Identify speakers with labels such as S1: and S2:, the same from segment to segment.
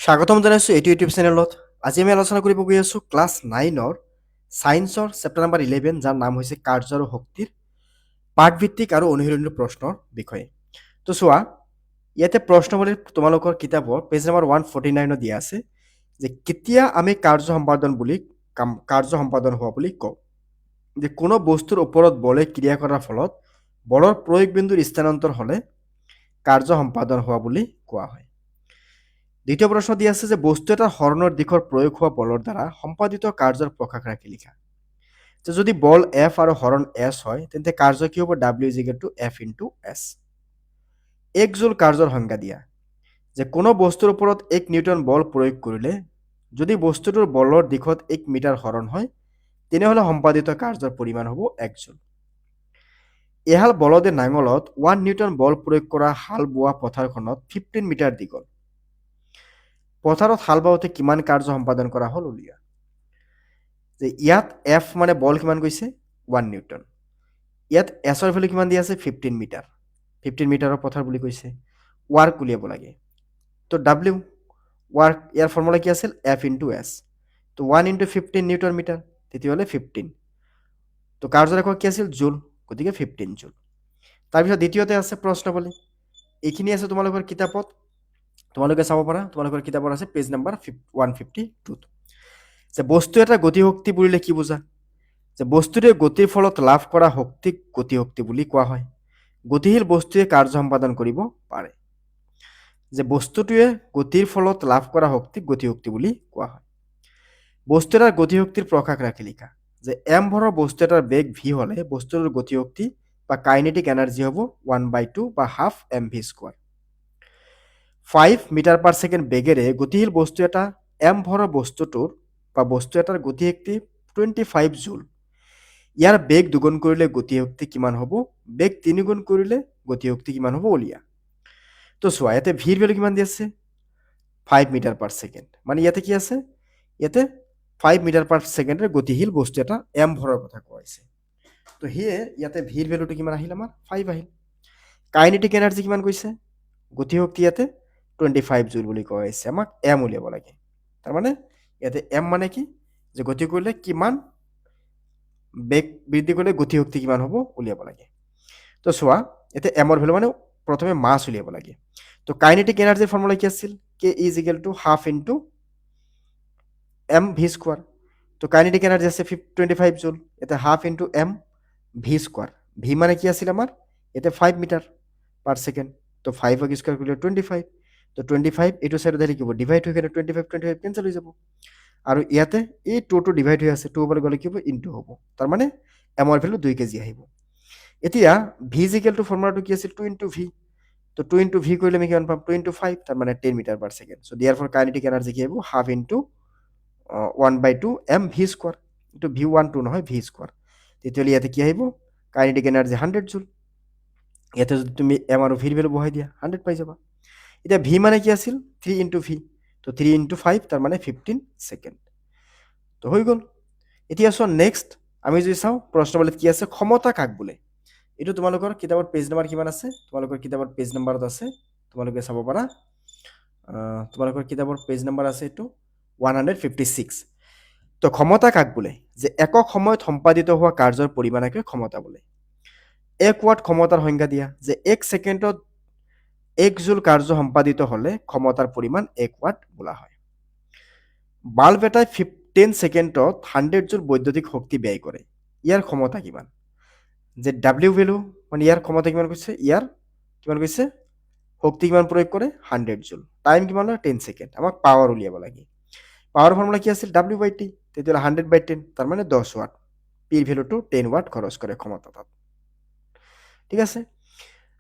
S1: স্বাগতম জনাইছোঁ এইটো ইউটিউব চেনেলত। আজি আমি আলোচনা কৰিব গৈ আছোঁ ক্লাছ 9ৰ ছায়েন্সৰ চেপ্টাৰ নাম্বাৰ 11, যাৰ নাম হৈছে কাৰ্য আৰু শক্তিৰ পাঠভিত্তিক আৰু অনুশীলনী প্ৰশ্নৰ বিষয়ে। তো চোৱা, ইয়াতে প্ৰশ্নৱলীত তোমালোকৰ কিতাপৰ পেজ নম্বৰ 149 দিয়া আছে যে কেতিয়া আমি কাৰ্য সম্পাদন হোৱা বুলি কওঁ। যে কোনো বস্তুৰ ওপৰত বলে ক্ৰিয়া কৰাৰ ফলত বলৰ প্ৰয়োগ বিন্দুৰ স্থানান্তৰ হ'লে কাৰ্য সম্পাদন হোৱা বুলি কোৱা হয়। দ্বিতীয় প্ৰশ্ন দিয়া আছে যে বস্তু এটা হৰণৰ দিশৰ প্ৰয়োগ হোৱা বলৰ দ্বাৰা সম্পাদিত কাৰ্যৰ প্ৰকাশ ৰাখি লিখা। যে যদি বল এফ আৰু হৰণ এছ হয়, তেন্তে কাৰ্য কি হ'ব? W is equal two F into S. এক জুল কাৰ্যৰ সংজ্ঞা দিয়া। যে কোনো বস্তুৰ ওপৰত 1 নিউটন বল প্ৰয়োগ কৰিলে যদি বস্তুটোৰ বলৰ দিশত 1 মিটাৰ হৰণ হয়, তেনেহ'লে সম্পাদিত কাৰ্যৰ পৰিমাণ হ'ব 1 জুল। এহাল বলদে নাঙলত 1 নিউটন বল প্ৰয়োগ কৰা হাল বোৱা পথাৰখনত 15 মিটাৰ দীঘল। পথাৰত হাল বাওঁতে কিমান কাৰ্য সম্পাদন কৰা হ'ল উলিয়া। যে ইয়াত এফ মানে বল কিমান গৈছে? 1 নিউটন। ইয়াত এছৰ ভেলু কিমান দিয়া আছে? 15 মিটাৰ। 15 মিটাৰৰ পথাৰ বুলি কৈছে। ৱাৰ্ক উলিয়াব লাগে। তো ডাব্লিউ ৱাৰ্ক, ইয়াৰ ফৰ্মুলা কি আছিল? F into S. তো 1 ইনটু 15 নিউটন মিটাৰ, তেতিয়াহ'লে 15। তো কাৰ্যৰ একক কি আছিল? জুল, গতিকে 15 জুল। তাৰপিছত দ্বিতীয়তে আছে প্ৰশ্নৱলী। এইখিনি আছে তোমালোকৰ কিতাপত, তোমালোকে চাব পাৰা। তোমালোকৰ কিতাপত আছে পেজ নম্বৰ 152। যে বস্তু এটা গতিশক্তি বুলিলে কি বুজা? যে বস্তুটোৱে গতিৰ ফলত লাভ কৰা শক্তিক গতিশক্তি বুলি কোৱা হয়। গতিশীল বস্তুৱে কাৰ্য সম্পাদন কৰিব পাৰে। যে বস্তুটোৱে গতিৰ ফলত লাভ কৰা শক্তিক গতিশক্তি বুলি কোৱা হয়। বস্তু এটাৰ গতিশক্তিৰ প্ৰকাশ ৰাখি লিখা। যে এম ভৰৰ বস্তু এটাৰ বেগ ভি হ'লে বস্তুটোৰ গতিশক্তি বা কাইনেটিক এনাৰ্জি হ'ব 1/2 বা half M V square. 5 meter per second বেগেৰে গতিশীল বস্তু এটা এম ভৰৰ বস্তু এটাৰ গতিশক্তি 25 জুল। ইয়াৰ বেগ দুগুণ কৰিলে গতিশক্তি কিমান হ'ব? বেগ 3 গুণ কৰিলে গতিশক্তি কিমান হ'ব উলিয়া। তো চোৱা, ইয়াতে ভিৰ ভেলু কিমান দি আছে? 5 মিটাৰ পাৰ ছেকেণ্ড। মানে ইয়াতে কি আছে? ইয়াতে 5 মিটাৰ পাৰ ছেকেণ্ডৰ গতিশীল বস্তু এটা এম ভৰৰ কথা কোৱা হৈছে। তো সেয়ে ইয়াতে ভিৰ ভেলুটো কিমান আহিল? আমাৰ 5 আহিল। কাইনেটিক এনাৰ্জি কিমান কৈছে? গতিশক্তি ইয়াতে 25 জুল বুলি কোৱা হৈছে। আমাক এম উলিয়াব লাগে। তাৰমানে ইয়াতে এম মানে কি? যে গতি কৰিলে কিমান বেগ বৃদ্ধি কৰিলে গতিশক্তি কিমান হ'ব উলিয়াব লাগে। তো চোৱা, এতিয়া এমৰ ভেলু মানে প্ৰথমে মাছ উলিয়াব লাগে। তো কাইনেটিক এনাৰ্জিৰ ফৰ্মুলা কি আছিল? K is equal to half into M V square. তো কাইনেটিক এনাৰ্জি আছে 25 জুল। এটা half into M V square. V মানে কি আছিল আমাৰ? এটা 5 মিটাৰ পাৰ ছেকেণ্ড। তো 5 স্কোৱাৰ কৰিলে 25। তো 25 এইটো চাইডত আহিলে কি হ'ব? ডিভাইড হৈ কেনে 25 কেঞ্চেল হৈ যাব। আৰু ইয়াতে এই 2টো ডিভাইড হৈ আছে, 2 ওপৰত গ'লে কি হ'ব? ইনটু হ'ব। তাৰমানে এমৰ ভেলু 2 কেজি আহিব। এতিয়া ভি ইজ ইকুৱেল টু ফৰ্মুলাটো কি আছিল? 2 ইনটু ভি। তো 2 ইনটু ভি কৰিলে আমি কিমান পাম? 2 ইনটু 5, তাৰমানে 10 মিটাৰ পাৰ ছেকেণ্ড। চ' দিয়াৰ ফৰ কাইনেটিক এনাৰ্জি কি আহিব? Half into 1/2 M V square. এইটো ভি 1 নহয়, ভি স্কোৱাৰ। তেতিয়াহ'লে ইয়াতে কি আহিব? কাইনেটিক এনাৰ্জি 100 জুল। ইয়াতে যদি তুমি এম আৰু ভিৰ ভেলু বহাই দিয়া 100 পাই যাবা। এতিয়া ভি মানে কি আছিল? 3 ইনটু ভি। তো 3 ইনটু 5, তাৰমানে 15 ছেকেণ্ড। তো হৈ গ'ল। এতিয়া চোৱা, নেক্সট আমি যদি চাওঁ প্ৰশ্নৱলীত কি আছে? ক্ষমতা কাক বোলে? এইটো তোমালোকৰ কিতাপৰ পেজ নম্বৰ কিমান আছে? তোমালোকৰ কিতাপৰ পেজ নম্বৰত আছে, তোমালোকে চাব পাৰা। তোমালোকৰ কিতাপৰ পেজ নম্বৰ আছে এইটো 156। তো ক্ষমতা কাক বোলে? যে একক সময়ত সম্পাদিত হোৱা কাৰ্যৰ পৰিমাণকে ক্ষমতা বোলে। 1 ৱাট ক্ষমতাৰ সংজ্ঞা দিয়া। যে 1 ছেকেণ্ডত 1 জুল কাৰ্য সম্পাদিত হ'লে ক্ষমতাৰ পৰিমাণ 1 ৱাট বোলা হয়। বাল্ব এটাই 10 ছেকেণ্ডত 100 জুল বৈদ্যুতিক শক্তি ব্যয় কৰে। ইয়াৰ ক্ষমতা কিমান? যে ডাব্লিউ ভেলু মানে ইয়াৰ ক্ষমতা কিমান কৈছে? ইয়াৰ কিমান কৈছে? শক্তি কিমান প্ৰয়োগ কৰে? 100 জুল। টাইম কিমান হয়? 10 ছেকেণ্ড। আমাক পাৱাৰ উলিয়াব লাগে। পাৱাৰ ফৰ্মুলা কি আছিল? W/T। তেতিয়াহ'লে 100/10, তাৰমানে 10 ৱাট। পিৰ ভেলুটো 10 ৱাট খৰচ কৰে ক্ষমতা তাত। ঠিক আছে।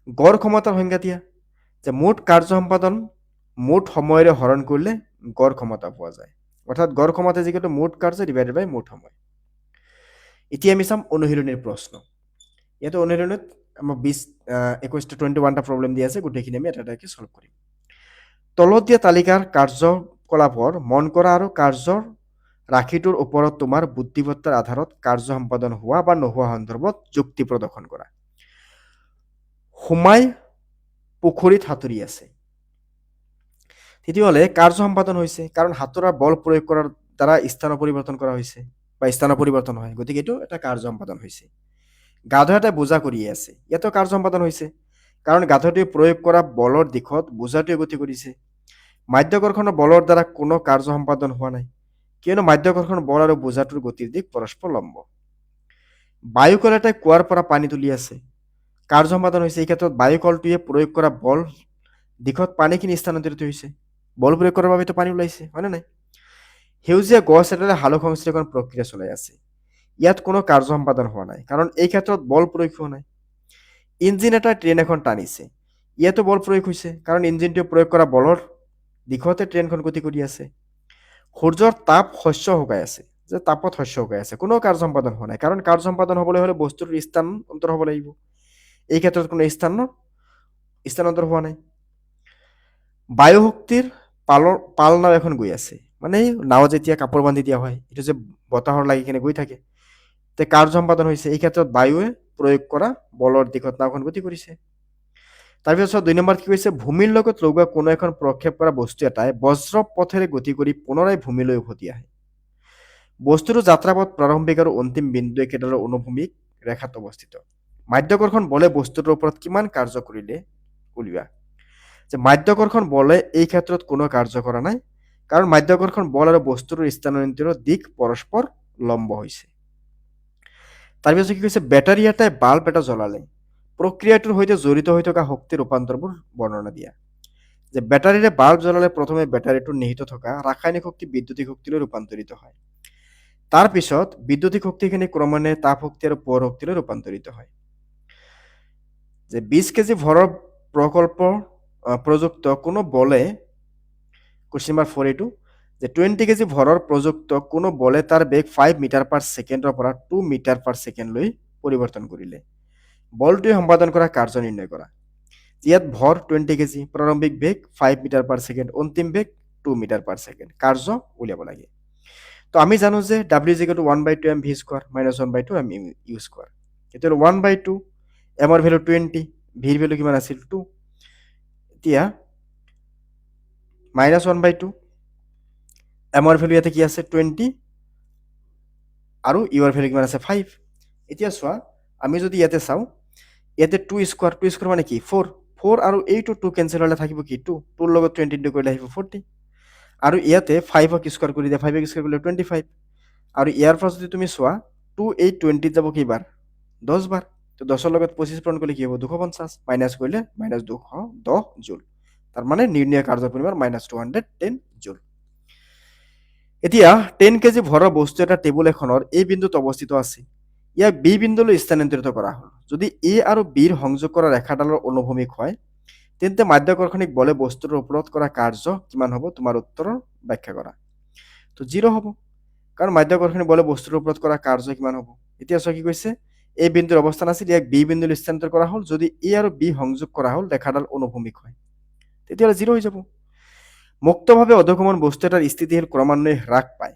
S1: গড় ক্ষমতাৰ সংজ্ঞা দিয়া। যে মুঠ কাৰ্য সম্পাদন মুঠ সময়ৰে হৰণ কৰিলে গড় ক্ষমতা পোৱা যায়। অৰ্থাৎ গড় ক্ষমতা যিটো মুঠ কাৰ্য ডিভাইডেড বাই মুঠ সময়। এতিয়া আমি চাম অনুশীলনীৰ প্ৰশ্ন। ইয়াতে অনুশীলনীত আমাক 21টা প্ৰব্লেম দিয়া আছে, গোটেইখিনি আমি এটা এটাকৈ সলভ কৰিম। তলত দিয়া তালিকাৰ কাৰ্যকলাপৰ মন কৰা আৰু কাৰ্যৰ ৰাশিটোৰ ওপৰত তোমাৰ বুদ্ধিমত্তাৰ আধাৰত কাৰ্য সম্পাদন হোৱা বা নোহোৱা সন্দৰ্ভত যুক্তি প্ৰদৰ্শন কৰা। সোমাই পুখুৰীত সাঁতুৰি আছে। তেতিয়াহ'লে কাৰ্য সম্পাদন হৈছে কাৰণ হাতোৰাৰ বল প্ৰয়োগ কৰাৰ দ্বাৰা স্থানৰ পৰিৱৰ্তন কৰা হৈছে বা স্থানৰ পৰিৱৰ্তন হয়, গতিকে এইটো এটা কাৰ্য সম্পাদন হৈছে। গাধ এটাই বোজা কঢ়িয়াই আছে, ইয়াতো কাৰ্য সম্পাদন হৈছে কাৰণ গাধটোৱে প্ৰয়োগ কৰা বলৰ দিশত বোজাটোৱে গতি কৰিছে। মাধ্যাকৰ্ষণৰ বলৰ দ্বাৰা কোনো কাৰ্য সম্পাদন হোৱা নাই কিয়নো মাধ্যাকৰ্ষণ বল আৰু বোজাটোৰ গতিৰ দিশ পৰস্পৰ লম্ব। বায়ুকল এটাই কুঁৱাৰ পৰা পানী তুলি আছে, কাৰ্য সম্পাদন হৈছে। এই ক্ষেত্ৰত বায়ুকলটোৱে প্ৰয়োগ কৰা বল দিশত পানীখিনি স্থানান্তৰিত হৈছে, বল প্ৰয়োগ কৰাৰ বাবেতো পানী ওলাইছে, হয়নে নাই? সেউজীয়া গছ এডালে সালোক সংশ্লেষণ প্ৰক্ৰিয়া চলাই আছে, ইয়াত কোনো কাৰ্য সম্পাদন হোৱা নাই কাৰণ এই ক্ষেত্ৰত বল প্ৰয়োগ হোৱা নাই। ইঞ্জিন এটা ট্ৰেইন এখন টানিছে, ইয়াতো বল প্ৰয়োগ হৈছে কাৰণ ইঞ্জিনটোৱে প্ৰয়োগ কৰা বলৰ দিশতে ট্ৰেইনখন গতি কৰি আছে। সূৰ্যৰ তাপ শস্য শুকাই আছে, যে তাপত শস্য শুকাই আছে, কোনো কাৰ্য সম্পাদন হোৱা নাই কাৰণ কাৰ্য সম্পাদন হ'বলৈ হ'লে বস্তুটোৰ স্থানান্তৰ হ'ব লাগিব, এই ক্ষেত্ৰত কোনো স্থানান্তৰ হোৱা নাই। বায়ু শক্তিৰ পাল নাও এখন গৈ আছে, মানে নাও যেতিয়া কাপোৰ বান্ধি দিয়া হয় এইটো যে বতাহৰ লাগি কিনে গৈ থাকে, তে কাৰ্য সম্পাদন হৈছে। এই ক্ষেত্ৰত বায়ুৱে প্ৰয়োগ কৰা বলৰ দিশত নাওখন গতি কৰিছে। তাৰপিছত 2 নম্বৰত কি কৈছে, ভূমিৰ লগত লগোৱা কোনো এখন প্ৰক্ষেপ কৰা বস্তু এটাই বজ্ৰ পথেৰে গতি কৰি পুনৰাই ভূমিলৈ উভতি আহে। বস্তুটো যাত্ৰাপথ প্ৰাৰম্ভিক আৰু অন্তিম বিন্দু একেডালৰ অনুভূমিক ৰেখাত অৱস্থিত। মাধ্যাকৰ্ষণ বলে বস্তুটোৰ ওপৰত কিমান কাৰ্য কৰিলে উলিওৱা। যে মাধ্যাকৰ্ষণ বলে এই ক্ষেত্ৰত কোনো কাৰ্য কৰা নাই কাৰণ মাধ্যাকৰ্ষণ বল আৰু বস্তুটোৰ স্থানান্তৰৰ দিশ পৰস্পৰ লম্ব হৈছে। তাৰপিছত কি কৈছে, বেটাৰী এটাই বাল্ব এটা জ্বলালে, প্ৰক্ৰিয়াটোৰ সৈতে জড়িত হৈ থকা শক্তিৰ ৰূপান্তৰবোৰ বৰ্ণনা দিয়া। যে বেটাৰীৰে বাল্ব জ্বলালে প্ৰথমে বেটাৰীটোৰ নিহিত থকা ৰাসায়নিক শক্তি বিদ্যুতিক শক্তিলৈ ৰূপান্তৰিত হয়, তাৰপিছত বিদ্যুতিক শক্তিখিনি ক্ৰমান্বয়ে তাপ শক্তি আৰু পোহৰ শক্তিলৈ ৰূপান্তৰিত হয়। যে 20 কেজি ভৰৰ প্ৰযুক্ত কোনো বলে কুৱেশ্যন নম্বৰ 4 এইটো, যে 20 কেজি ভৰৰ প্ৰযুক্ত কোনো বলে তাৰ বেগ 5 মিটাৰ পাৰ ছেকেণ্ডৰ পৰা 2 মিটাৰ পাৰ ছেকেণ্ডলৈ পৰিৱৰ্তন কৰিলে, বলটোৱে সম্পাদন কৰা কাৰ্য নিৰ্ণয় কৰা। ইয়াত ভৰ 20 কেজি, প্ৰাৰম্ভিক বেগ 5 মিটাৰ পাৰ ছেকেণ্ড, অন্তিম বেগ 2 মিটাৰ পাৰ ছেকেণ্ড, কাৰ্য উলিয়াব লাগে। তো আমি জানো যে W is equal to 1/2 mv square minus 1/2 m u square, এতিয়া 1/2 এমৰ ভেলু 20, ভিৰ ভেলু কিমান আছিল 2, এতিয়া মাইনাছ 1/2 এমৰ ভেলু ইয়াতে কি আছে 20 আৰু ইউৰ ভেলু কিমান আছে 5। এতিয়া চোৱা আমি যদি ইয়াতে চাওঁ, ইয়াতে 2 স্কোৱাৰ মানে কি 4 আৰু এইটো 2 কেঞ্চেল হ'লে থাকিব কি 2ৰ লগত 20 ইনটু কৰিলে আহিব 40 আৰু ইয়াতে 5ক স্কোৱাৰ কৰি দিয়া, 5ক স্কোৱাৰ কৰিলে 25 আৰু ইয়াৰ পৰা যদি তুমি চোৱা 2 এই 20 যাব কেইবাৰ 10 বাৰ, তো 10ৰ লগত 25 পূৰণ কৰিলে কি হ'ব 250, মাইনাছ কৰিলে মাইনাছ 210 জুল, তাৰ মানে নিৰ্ণয় কাৰ্যৰ পৰিমাণ মাইনাছ 210 জুল। এতিয়া 10 কেজি ভৰৰ বস্তু এটা টেবুল এখনৰ এই বিন্দুত অৱস্থিত আছে, ইয়াক বি বিন্দুলৈ স্থানান্তৰিত কৰা হ'ল। যদি এ আৰু বিৰ সংযোগ কৰা ৰেখাডালৰ অনুভূমিক হয় তেন্তে মাধ্যাকৰ্ষণিক বলে বস্তুটোৰ ওপৰত কৰা কাৰ্য কিমান হ'ব, তোমাৰ উত্তৰৰ ব্যাখ্যা কৰা। তো 0 হ'ব কাৰণ মাধ্যাকৰ্ষণিক বলে বস্তুটোৰ ওপৰত কৰা কাৰ্য কিমান হ'ব। এতিয়া চোৱা কি কৈছে, এই বিন্দুৰ অৱস্থান আছিল, ইয়াক বি বিন্দুলৈ স্থানান্তৰ কৰা হ'ল যদি এ আৰু বি সংযোগ কৰা হ'ল ৰেখাডাল অনুভূমিক হয়, তেতিয়াহ'লে 0 হৈ যাব। মুক্তভাৱে অধোগমন বস্তু এটাৰ স্থিতিশীল ক্ৰমান্বয়ে হ্ৰাস পায়,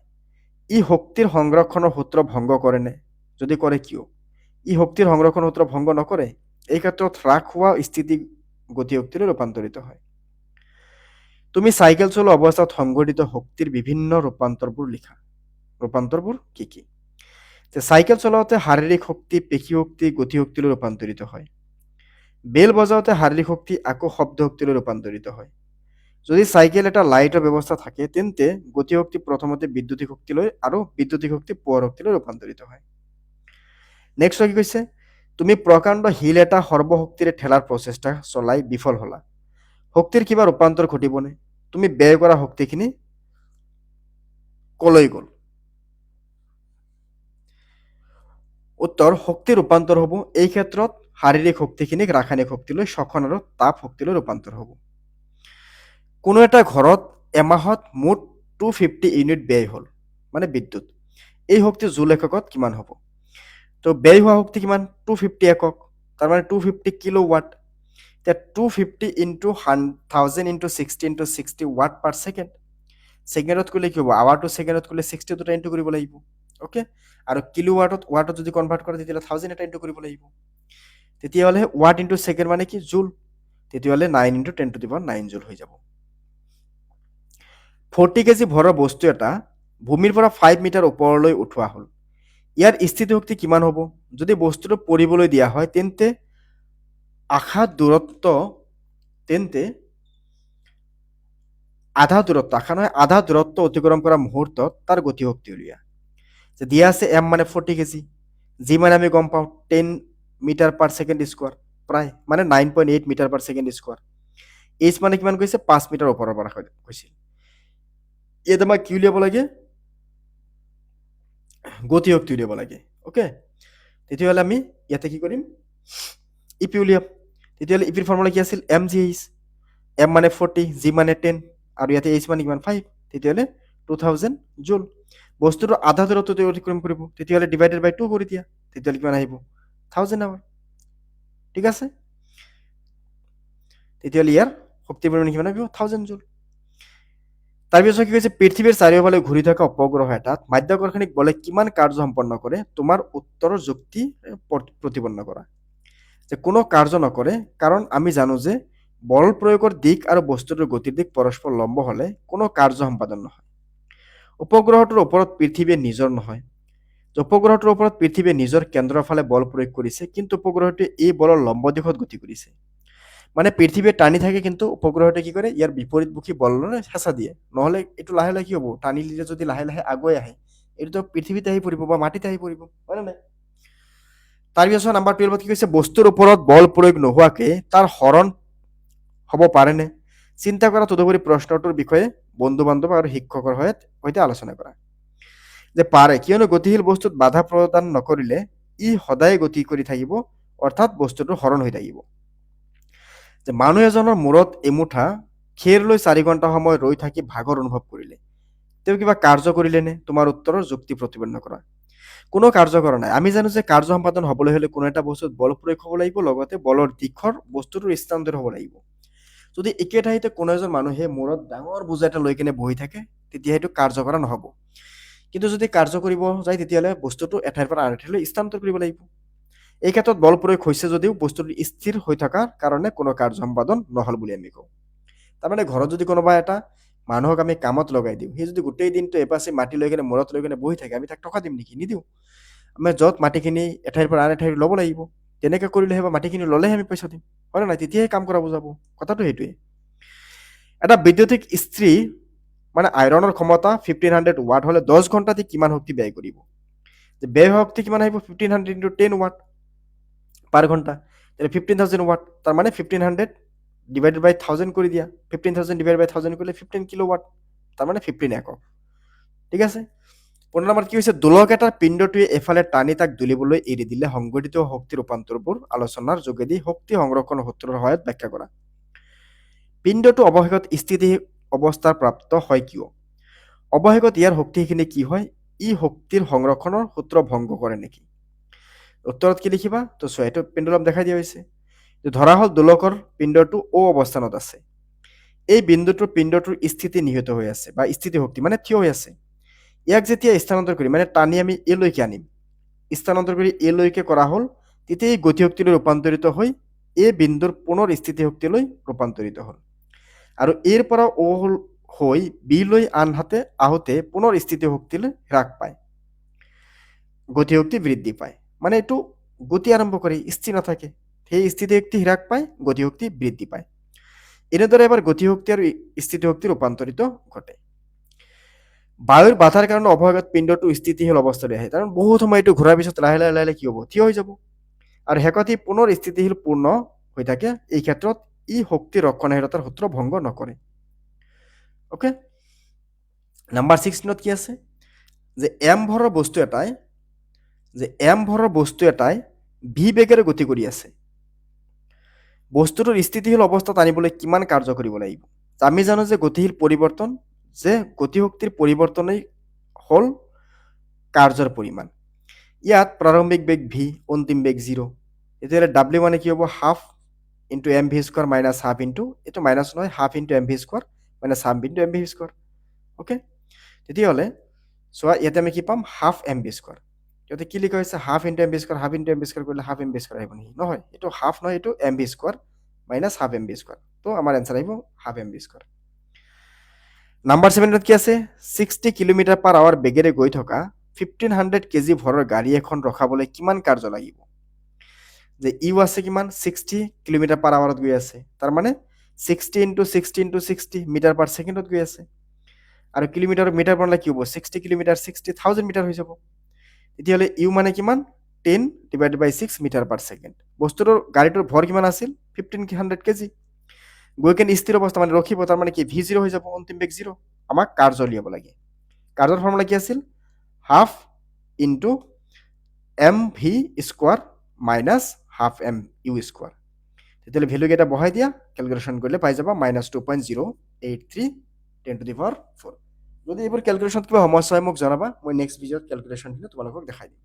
S1: ই শক্তিৰ সংৰক্ষণৰ সূত্ৰ ভংগ কৰেনে, যদি কৰে কিয়। ই শক্তিৰ সংৰক্ষণ সূত্ৰ ভংগ নকৰে, এই ক্ষেত্ৰত হ্ৰাস হোৱা স্থিতি গতি শক্তিলৈ ৰূপান্তৰিত হয়। তুমি চাইকেল চলোৱা অৱস্থাত সংঘটিত শক্তিৰ বিভিন্ন ৰূপান্তৰবোৰ লিখা। ৰূপান্তৰবোৰ কি কি? যে চাইকেল চলাওঁতে শাৰীৰিক শক্তি পেশী শক্তি গতি শক্তিলৈ ৰূপান্তৰিত হয়, বেল বজাওঁতে শাৰীৰিক শক্তি আকৌ শব্দ শক্তিলৈ ৰূপান্তৰিত হয়। যদি চাইকেল এটা লাইটৰ ব্যৱস্থা থাকে তেন্তে গতি শক্তি প্ৰথমতে বিদ্যুতিক শক্তিলৈ আৰু বিদ্যুতিক শক্তি পোহৰ শক্তিলৈ ৰূপান্তৰিত হয়। নেক্সট কি কৈছে, তুমি প্ৰকাণ্ড শিল এটা সৰ্বশক্তিৰে ঠেলাৰ প্ৰচেষ্টা চলাই বিফল হলা, শক্তিৰ কিবা ৰূপান্তৰ ঘটিবনে, তুমি ব্যয় কৰা শক্তিখিনি কলৈ গ'ল। উত্তৰ, শক্তি ৰূপান্তৰ হ'ব এই ক্ষেত্ৰত শাৰীৰিক শক্তিখিনিক ৰাসায়নিক শক্তিলৈ শ্বসন আৰু তাপ শক্তিলৈ ৰূপান্তৰ হ'ব। কোনো এটা ঘৰত এমাহত মুঠ 250 ইউনিট ব্যয় হ'ল, মানে বিদ্যুৎ, এই শক্তি জুল এককত কিমান হ'ব। তো ব্যয় হোৱা শক্তি কিমান 250 একক, তাৰমানে 250 কিলো ৱাট। এতিয়া 250 into 1000 into 60 into 60 watt per second, ছেকেণ্ডত কৰিলে কি হ'ব, আৱাৰটো ছেকেণ্ডত কৰিলে 60 দুটা ইনটু কৰিব লাগিব, অ'কে। আৰু কিলো ৱাটত যদি কনভাৰ্ট কৰে তেতিয়াহ'লে 1000 এটা ইনটু কৰিব লাগিব, তেতিয়াহ'লে ৱাট ইনটু ছেকেণ্ড মানে কি জুল, তেতিয়াহ'লে 9 ইনটু 10 টু দি পাৱাৰ 9 জুল হৈ যাব। 40 কেজি ভৰৰ বস্তু এটা ভূমিৰ পৰা 5 মিটাৰ ওপৰলৈ উঠোৱা হ'ল। ইয়াৰ স্থিতিশক্তি কিমান হ'ব? যদি বস্তুটো পৰিবলৈ দিয়া হয় তেন্তে আশা দূৰত্ব তেন্তে আধা দূৰত্ব অতিক্ৰম কৰা মুহূৰ্তত তাৰ গতিশক্তি উলিওৱা। যে দিয়া আছে এম মানে 40 কেজি, জি মানে আমি গম পাওঁ 10 মিটাৰ পাৰ ছেকেণ্ড স্কোৱাৰ, প্ৰায় মানে 9.8 meter per second square. H মানে কিমান কৈছে? 5 মিটাৰ ওপৰৰ পৰা কৈছিল। ইয়াত আমাক কি উলিয়াব লাগে? গতিশক্তি উলিয়াব লাগে। অ'কে, তেতিয়াহ'লে আমি ইয়াতে কি কৰিম? ইপি উলিয়াম। তেতিয়াহ'লে ইপিৰ ফৰ্মুলা কি আছিল? M G H. এম মানে 40, জি মানে 10, আৰু ইয়াতে এইচ মানে কিমান? 5। তেতিয়াহ'লে 2000 জুল। বস্তুটো আধা দূৰত্বতে অতিক্ৰম কৰিব, তেতিয়াহ'লে ডিভাইডেড বাই 2 কৰি দিয়া, তেতিয়াহ'লে কিমান আহিব? 1000 আৱাৰ। ঠিক আছে, তেতিয়াহ'লে ইয়াৰ শক্তিৰ পৰিমাণ কিমান আহিব? 1000 জুল। তাৰপিছত কি কৈছে? পৃথিৱীৰ চাৰিওফালে ঘূৰি থকা উপগ্ৰহ এটাত মাধ্যাকৰ্ষণিক বলে কিমান কাৰ্য সম্পন্ন কৰে? তোমাৰ উত্তৰৰ যুক্তি প্ৰতিপন্ন কৰা। যে কোনো কাৰ্য নকৰে, কাৰণ আমি জানো যে বল প্ৰয়োগৰ দিশ আৰু বস্তুটোৰ গতিৰ দিশ পৰস্পৰ লম্ব হ'লে কোনো কাৰ্য সম্পাদন নহয়। উপগ্ৰহটোৰ ওপৰত পৃথিৱীয়ে নিজৰ নহয়। উপগ্ৰহটোৰ ওপৰত পৃথিৱীয়ে নিজৰ কেন্দ্ৰৰ ফালে বল প্ৰয়োগ কৰিছে, কিন্তু উপগ্ৰহটোৱে এই বলৰ লম্ব দিশত গতি কৰিছে। মানে পৃথিৱীয়ে টানি থাকে, কিন্তু উপগ্ৰহটোৱে কি কৰে? ইয়াৰ বিপৰীতমুখী বলৰে হেঁচা দিয়ে। নহ'লে এইটো লাহে লাহে কি হ'ব? টানি দিলে যদি লাহে লাহে আগুৱাই আহে, এইটোতো পৃথিৱীতে আহি পৰিব বা মাটিতে আহি পৰিব, হয়নে নাই? তাৰপিছত নাম্বাৰ 12ত কি কৈছে? বস্তুৰ ওপৰত বল প্ৰয়োগ নোহোৱাকে তাৰ হৰণ হ'ব পাৰেনে? চিন্তা কৰা তদুপৰি প্ৰশ্নটোৰ বিষয়ে বন্ধু বান্ধৱ আৰু শিক্ষকৰ সৈতে আলোচনা কৰা। যে পাৰে, কিয়নো গতিশীল বস্তুত বাধা প্ৰদান নকৰিলে ই সদায় গতি কৰি থাকিব, অৰ্থাৎ বস্তুটো হৰণ হৈ থাকিব। যে মানুহ এজনৰ মূৰত এমুঠা খেৰ লৈ 4 ঘণ্টা সময় ৰৈ থাকি ভাগৰ অনুভৱ কৰিলে, তেওঁ কিবা কাৰ্য কৰিলেনে? তোমাৰ উত্তৰৰ যুক্তি প্ৰতিপন্ন কৰা। কোনো কাৰ্য কৰা নাই। আমি জানো যে কাৰ্য সম্পাদন হ'বলৈ হ'লে কোনো এটা বস্তুত বল প্ৰয়োগ হ'ব লাগিব, লগতে বলৰ দিশৰ বস্তুটোৰ স্থানান্তৰ হ'ব লাগিব। যদি একে ঠাইতে কোনো এজন মানুহে মূৰত ডাঙৰ বোজা এটা লৈ কিনে বহি থাকে, তেতিয়া সেইটো কাৰ্য কৰা নহ'ব। কিন্তু যদি কাৰ্য কৰিব যায়, তেতিয়াহ'লে বস্তুটো এঠাইৰ পৰা আন এঠাইলৈ স্থানান্তৰ কৰিব লাগিব। এই ক্ষেত্ৰত বল প্ৰয়োগ হৈছে যদিও বস্তুটো স্থিৰ হৈ থকাৰ কাৰণে কোনো কাৰ্য সম্পাদন নহ'ল বুলি আমি কওঁ। তাৰমানে ঘৰত যদি কোনোবা এটা মানুহক আমি কামত লগাই দিওঁ, সি যদি গোটেই দিনটো এপাচি মাটি লৈ কিনে মূৰত লৈ কিনে বহি থাকে, আমি তাক টকা দিম নেকি? নিদিওঁ। আমি য'ত মাটিখিনি এঠাইৰ পৰা আন এঠাইৰ ল'ব লাগিব, তেনেকৈ কৰিলেহে বা মাটিখিনি ল'লেহে আমি পইচা দিম, হয় নে নাই? তেতিয়াহে কাম কৰা বুজাব। কথাটো সেইটোৱে। এটা বৈদ্যুতিক ইস্ত্ৰি মানে আইৰণৰ ক্ষমতা 1500 ৱাট হ'লে 10 ঘণ্টাতে কিমান শক্তি ব্যয় কৰিব? যে ব্যয় শক্তি কিমান আহিব? 1500 ইনটু 10 ৱাট পাৰ ঘণ্টা, তাহলে 15,000 ৱাট। তার মানে 1500 ডিভাইডেড বাই 1000 করে দিয়া, 15,000 ডিভাইড বাই 1000 করলে 15 কিলো ওয়াট, তার মানে 15 একক। ঠিক আছে। 15 নম্বৰ কি হৈছে? দোলক এটাৰ পিণ্ডটোৱে এফালে টানি তাক দুলিবলৈ এৰি দিলে সংঘটিত শক্তি ৰূপান্তৰবোৰ আলোচনাৰ যোগেদি শক্তি সংৰক্ষণ সূত্ৰৰ সহায়ত ব্যাখ্যা কৰা। পিণ্ডটো অৱশেষত স্থিতি অৱস্থাৰ প্ৰাপ্ত হয় কিয়? অৱশেষত ইয়াৰ শক্তিখিনি কি হয়? ই শক্তিৰ সংৰক্ষণৰ সূত্ৰ ভংগ কৰে নেকি? উত্তৰত কি লিখিবা? তো চোৱা, এইটো পেণ্ডুলাম দেখাই দিয়া হৈছে। ধৰা হ'ল দোলকৰ পিণ্ডটো অ অৱস্থানত আছে। এই বিন্দুটোৰ পিণ্ডটোৰ স্থিতি নিহিত হৈ আছে, বা স্থিতি শক্তি মানে থিয় হৈ আছে। ইয়াক যেতিয়া স্থানান্তৰ কৰি মানে টানি আমি এলৈকে আনিম, স্থানান্তৰ কৰি এলৈকে কৰা হ'ল, তেতিয়া এই গতিশক্তিলৈ ৰূপান্তৰিত হৈ এই বিন্দুৰ পুনৰ স্থিতি শক্তিলৈ ৰূপান্তৰিত হ'ল। আৰু এৰ পৰা অ হৈ বিলৈ আনহাতে আহোঁতে পুনৰ স্থিতি শক্তিলৈ হ্ৰাস পায়, গতিশক্তি বৃদ্ধি পায়। মানে এইটো গতি আৰম্ভ কৰে, স্থিৰ নাথাকে। সেই স্থিতিশক্তি হ্ৰাস পায়, গতিশক্তি বৃদ্ধি পায়। এনেদৰে এবাৰ গতিশক্তি আৰু স্থিতিশক্তি ৰূপান্তৰিত ঘটে। বায়ুৰ বাধাৰ কাৰণে অৱশেষত পিণ্ডটো স্থিতিশীল অৱস্থালৈ আহে, কাৰণ বহুত সময় এইটো ঘূৰাৰ পিছত লাহে লাহে লাহে কি হ'ব? থিয় হৈ যাব। আৰু শেষত ই পুনৰ স্থিতিশীল পূৰ্ণ হৈ থাকে। এই ক্ষেত্ৰত ই শক্তি ৰক্ষণশীলতাৰ সূত্ৰ ভংগ নকৰে। অ'কে, নাম্বাৰ 16ত কি আছে? যে এম ভৰৰ বস্তু এটাই ভি বেগেৰে গতি কৰি আছে। বস্তুটোৰ স্থিতিশীল অৱস্থাত আনিবলৈ কিমান কাৰ্য কৰিব লাগিব? আমি জানো যে গতিশক্তিৰ পৰিৱৰ্তনেই হ'ল কাৰ্যৰ পৰিমাণ। ইয়াত প্ৰাৰম্ভিক বেগ ভি, অন্তিম বেগ 0। তেতিয়াহ'লে ডাব্লিউ মানে কি হ'ব? Half into M V square minus half into, এইটো মাইনাছ নহয়, half into M V square minus half into M V square. Okay, তেতিয়াহ'লে চোৱা, ইয়াতে আমি কি পাম? Half M V square. ইয়াতে কি লিখা হৈছে? Half into M V square. Half into M V square কৰিলে হাফ এম ভি স্কোৱাৰ আহিব নেকি? নহয়, এইটো হাফ নহয়, এইটো M V square minus half M V square. তো আমাৰ এনচাৰ আহিব half M V square. Number 7ত কি আছে 60 কিলোমিটাৰ পাৰ আৱাৰ বেগেৰে গৈ থকা 1500 কেজি ভৰৰ গাড়ী এখন ৰখাবলৈ কিমান কাৰ্য লাগিব যে ইউ আছে কিমান 60 কিলোমিটাৰ পাৰ আৱাৰত গৈ আছে তাৰ মানে 60 ইনটু 60 ইনটু 60 মিটাৰ পাৰ ছেকেণ্ডত গৈ আছে আৰু কিলোমিটাৰ মিটাৰ বনালে কি হ'ব 60 কিলোমিটাৰ 60,000 মিটাৰ হৈ যাব তেতিয়াহ'লে ইউ মানে কিমান 10 ডিভাইডেড বাই 6 মিটাৰ পাৰ ছেকেণ্ড বস্তুটোৰ গাড়ীটোৰ ভৰ কিমান আছিল 1500 কেজি গৈ কেনে স্থিৰ অৱস্থা মানে ৰখিব তাৰ মানে কি ভি জিৰ' হৈ যাব অন্তিম বেগ জিৰ' আমাক কাৰ্য উলিয়াব লাগে কাৰ্যৰ ফৰ্মুলা কি আছিল half into M V square minus half M U square তেতিয়াহ'লে ভেলুকেইটা বহাই দিয়া কেলকুলেশ্যন কৰিলে পাই যাবা -2.083 10⁴ যদি এইবোৰ কেলকুলেশ্যনত কিবা সমস্যা হয় মোক জনাবা মই নেক্সট ভিডিঅ'ত কেলকুলেশ্যনখিনি তোমালোকক দেখাই দিম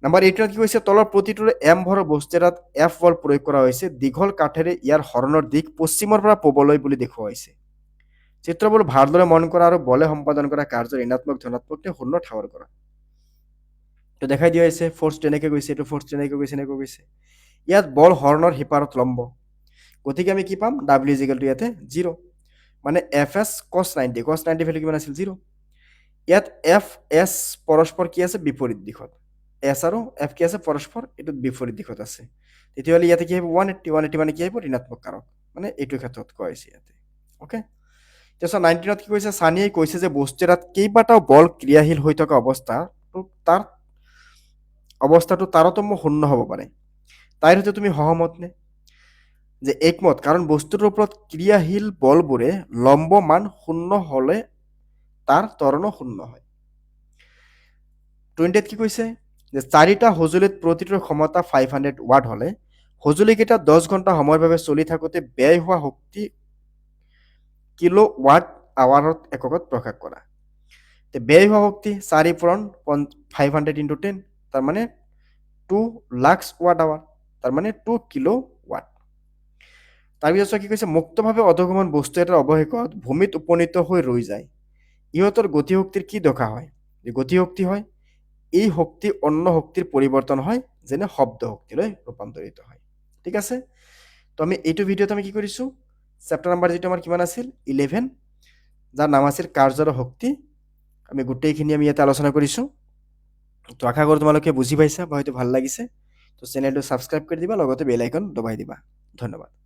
S1: নাম্বাৰ 18ত কি কৈছে তলৰ প্ৰতিটোৰে এম ভৰৰ বস্তু এটাত এফ বল প্ৰয়োগ কৰা হৈছে দীঘল কাঠেৰে ইয়াৰ হৰণৰ দিশ পশ্চিমৰ পৰা পূবলৈ বুলি দেখুওৱা হৈছে চিত্ৰবোৰ ভালদৰে মন কৰা আৰু বলে সম্পাদন কৰা কাৰ্যৰ ঋণাত্মক ধনাত্মক শূন্য ঠাৱৰ কৰা তো দেখাই দিয়া হৈছে ফ'ৰ্চ তেনেকৈ গৈছে এইটো ফ'ৰ্চ তেনেকৈ গৈছে এনেকৈ গৈছে ইয়াত বল হৰ্ণৰ সিপাৰত লম্ব গতিকে আমি কি পাম ডাব্লিউ ইজ ইকুৱেল টু ইয়াতে 0 মানে এফ এছ কছ 90 ভেলু কিমান আছিল 0 ইয়াত এফ এছ পৰস্পৰ কি আছে বিপৰীত দিশত এছ আৰু এফ কি আছে পৰস্পৰ এইটোত বিপৰীত দিশত আছে তেতিয়াহ'লে ইয়াতে কি আহিব 180 মানে কি আহিব ঋণাত্মক কাৰক মানে এইটো ক্ষেত্ৰত কোৱা হৈছে ইয়াতে অ'কে তাৰপিছত 19ত কি কৈছে চানিয়ে কৈছে যে বস্তু এটাত কেইবাটাও বল ক্ৰিয়াশীল হৈ থকা অৱস্থাটো তাৰতম্য শূন্য হ'ব পাৰে তাইৰ সৈতে তুমি সহমত নে যে একমত কাৰণ বস্তুটোৰ ওপৰত ক্ৰিয়াশীল বলবোৰে লম্ব মান শূন্য হ'লে তাৰ ত্বৰণ শূন্য হয় 20ত কি কৈছে যে চাৰিটা সঁজুলিত প্ৰতিটোৰ ক্ষমতা 500 ৱাট হ'লে সঁজুলিকেইটা 10 ঘণ্টা সময়ৰ বাবে চলি থাকোঁতে ব্যয় হোৱা শক্তি কিলো ৱাট আৱাৰত এককত প্ৰকাশ কৰা ব্যয় হোৱা শক্তি 4 পূৰণ 500 ইনটু 10 তাৰ মানে 2 লাখ ৱাট আৱাৰ তাৰ মানে 2 কিলো ৱাট তাৰপিছত কি কৈছে মুক্তভাৱে অধগমন বস্তু এটাৰ অৱশেষত ভূমিত উপনীত হৈ ৰৈ যায় ইহঁতৰ গতিশক্তিৰ কি দশা হয় গতিশক্তি হয় এই শক্তি অন্য শক্তিৰ পৰিৱৰ্তন হয় যেনে শব্দ শক্তিলৈ ৰূপান্তৰিত হয় ঠিক আছে তো আমি এইটো ভিডিঅ'ত আমি কি কৰিছোঁ চেপ্টাৰ নাম্বাৰ যিটো আমাৰ কিমান আছিল 11 যাৰ নাম আছিল কাৰ্যৰ শক্তি আমি গোটেইখিনি আমি ইয়াতে আলোচনা কৰিছোঁ তো আশা কৰোঁ তোমালোকে বুজি পাইছা বা হয়তো ভাল লাগিছে তো চেনেলটো ছাবস্ক্ৰাইব কৰি দিবা লগতে বেল আইকন দবাই দিবা ধন্যবাদ